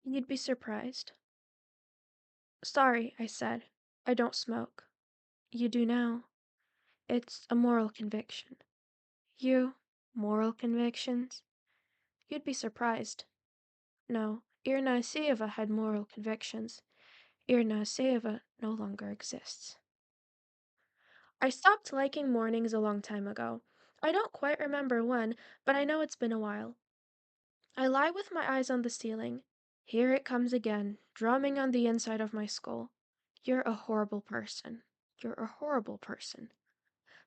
You'd be surprised. Sorry, I said. I don't smoke. You do now. It's a moral conviction. You? Moral convictions? You'd be surprised. No, Irna Aseyeva had moral convictions. Irna Aseyeva no longer exists. I stopped liking mornings a long time ago. I don't quite remember when, but I know it's been a while. I lie with my eyes on the ceiling. Here it comes again, drumming on the inside of my skull. You're a horrible person. You're a horrible person.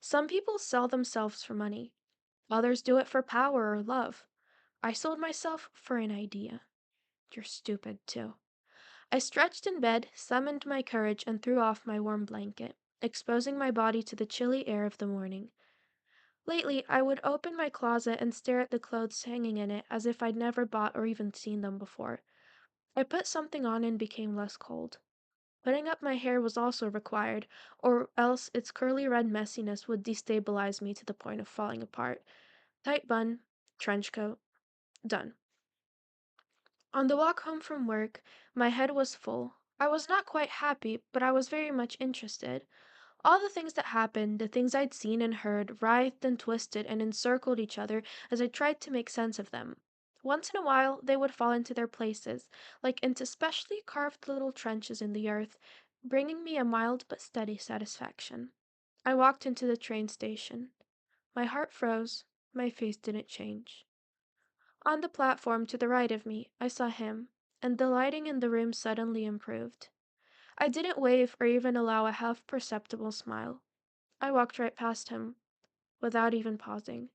Some people sell themselves for money. Others do it for power or love. I sold myself for an idea. You're stupid, too. I stretched in bed, summoned my courage, and threw off my warm blanket, exposing my body to the chilly air of the morning. Lately, I would open my closet and stare at the clothes hanging in it as if I'd never bought or even seen them before. I put something on and became less cold. Putting up my hair was also required, or else its curly red messiness would destabilize me to the point of falling apart. Tight bun, trench coat, done. On the walk home from work, my head was full. I was not quite happy, but I was very much interested. All the things that happened, the things I'd seen and heard, writhed and twisted and encircled each other as I tried to make sense of them. Once in a while, they would fall into their places, like into specially carved little trenches in the earth, bringing me a mild but steady satisfaction. I walked into the train station. My heart froze, my face didn't change. On the platform to the right of me, I saw him, and the lighting in the room suddenly improved. I didn't wave or even allow a half perceptible smile. I walked right past him, without even pausing.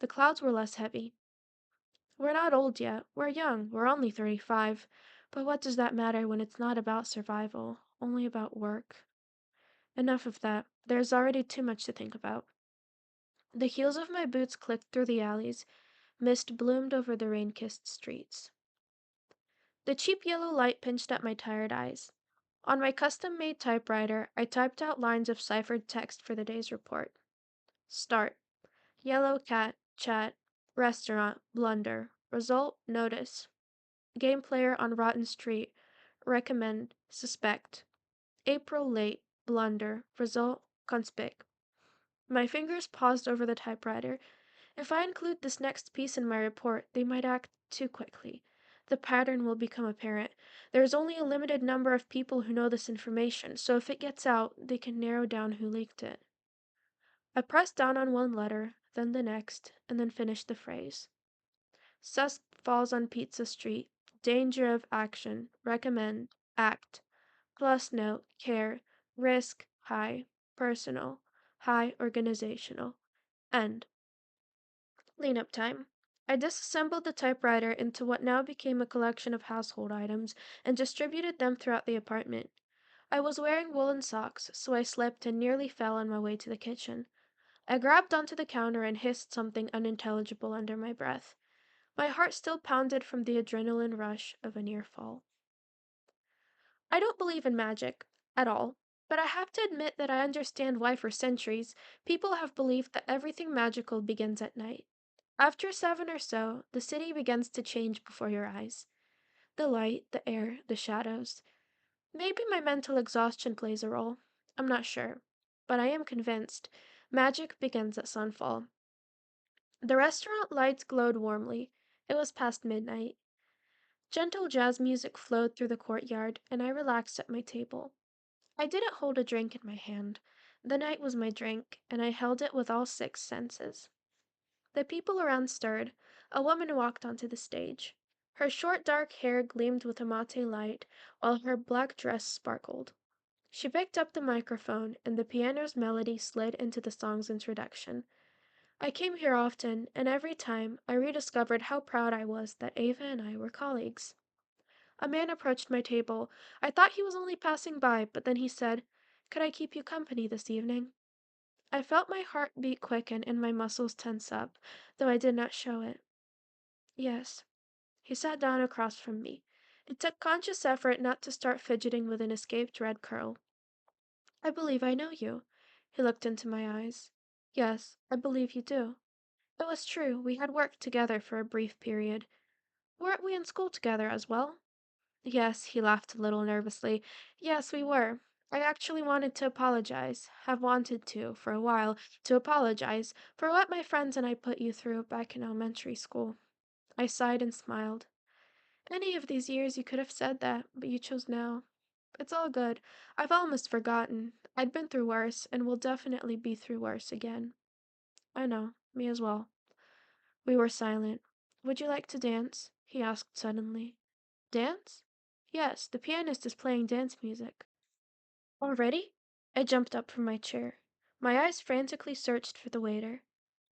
The clouds were less heavy. We're not old yet. We're young. We're only 35. But what does that matter when it's not about survival, only about work? Enough of that. There's already too much to think about. The heels of my boots clicked through the alleys. Mist bloomed over the rain-kissed streets. The cheap yellow light pinched at my tired eyes. On my custom-made typewriter, I typed out lines of ciphered text for the day's report. Start. Yellow cat, chat, restaurant, blunder. Result, notice. Game player on Rotten Street. Recommend, suspect. April late, blunder. Result, conspic. My fingers paused over the typewriter. If I include this next piece in my report, they might act too quickly. The pattern will become apparent. There is only a limited number of people who know this information, so if it gets out, they can narrow down who leaked it. I pressed down on one letter, then the next, and then finished the phrase. Sus falls on Pizza Street. Danger of action. Recommend. Act. Plus note. Care. Risk. High. Personal. High organizational. End. Cleanup time. I disassembled the typewriter into what now became a collection of household items and distributed them throughout the apartment. I was wearing woolen socks, so I slipped and nearly fell on my way to the kitchen. I grabbed onto the counter and hissed something unintelligible under my breath. My heart still pounded from the adrenaline rush of a near fall. I don't believe in magic, at all, but I have to admit that I understand why for centuries people have believed that everything magical begins at night. After 7 or so, the city begins to change before your eyes. The light, the air, the shadows. Maybe my mental exhaustion plays a role. I'm not sure. But I am convinced. Magic begins at sunfall. The restaurant lights glowed warmly. It was past midnight. Gentle jazz music flowed through the courtyard, and I relaxed at my table. I didn't hold a drink in my hand. The night was my drink, and I held it with all 6 senses. The people around stirred. A woman walked onto the stage. Her short dark hair gleamed with a mate light, while her black dress sparkled. She picked up the microphone, and the piano's melody slid into the song's introduction. I came here often, and every time I rediscovered how proud I was that Ava and I were colleagues. A man approached my table. I thought he was only passing by, but then he said, "Could I keep you company this evening?" I felt my heart beat quicken and my muscles tense up, though I did not show it. Yes. He sat down across from me. It took conscious effort not to start fidgeting with an escaped red curl. "I believe I know you." He looked into my eyes. "Yes, I believe you do." It was true, we had worked together for a brief period. Weren't we in school together as well? Yes, he laughed a little nervously. Yes, we were. I actually wanted to apologize, have wanted to, for a while, to apologize for what my friends and I put you through back in elementary school. I sighed and smiled. Any of these years you could have said that, but you chose now. It's all good. I've almost forgotten. I'd been through worse, and will definitely be through worse again. I know, me as well. We were silent. Would you like to dance? He asked suddenly. Dance? Yes, the pianist is playing dance music. Already? I jumped up from my chair. My eyes frantically searched for the waiter.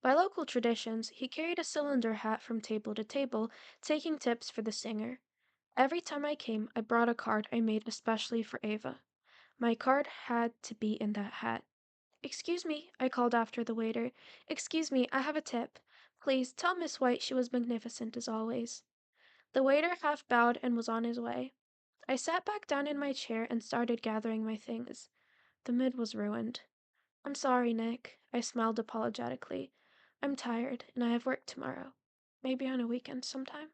By local traditions, he carried a cylinder hat from table to table, taking tips for the singer. Every time I came, I brought a card I made especially for Ava. My card had to be in that hat. Excuse me, I called after the waiter. Excuse me, I have a tip. Please tell Miss White she was magnificent as always. The waiter half bowed and was on his way. I sat back down in my chair and started gathering my things. The mood was ruined. I'm sorry, Nick. I smiled apologetically. I'm tired, and I have work tomorrow. Maybe on a weekend sometime.